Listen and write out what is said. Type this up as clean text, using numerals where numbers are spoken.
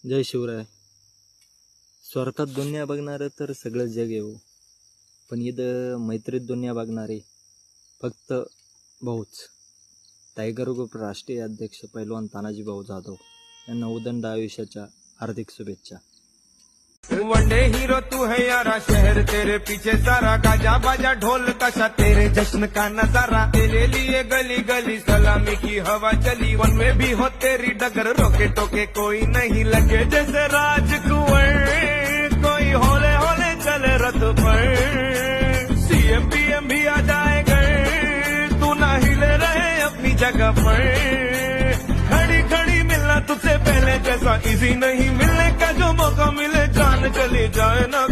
जय शिवराय. स्वार्थात दुनिया बघणारं तर सगळं जग आहे हो, पण इथं मैत्रीत दुनिया बघणारे फक्त भाऊच. टायगर ग्रुप राष्ट्रीय अध्यक्ष पैलवान तानाजी भाऊ जाधव यांना उदंड आयुष्याच्या हार्दिक शुभेच्छा. वनडे हीरो तू है यारा, शहर तेरे पीछे सारा, गाजा बाजा ढोल कशा तेरे जश्न का नजारा, तेरे लिए गली गली सलामी की हवा चली, वन में भी हो तेरी डगर, रोके टोके कोई नहीं लगे, जैसे राजकुंवर कोई होले होले चले रथ पर, सीएम पीएम भी आ जाएगा, तू ना हिले रहे अपनी जगह पर, खड़ी खड़ी मिलना तुझसे पहले जैसा इजी नहीं, मिलने का जो मौका मिले जान चली जाए ना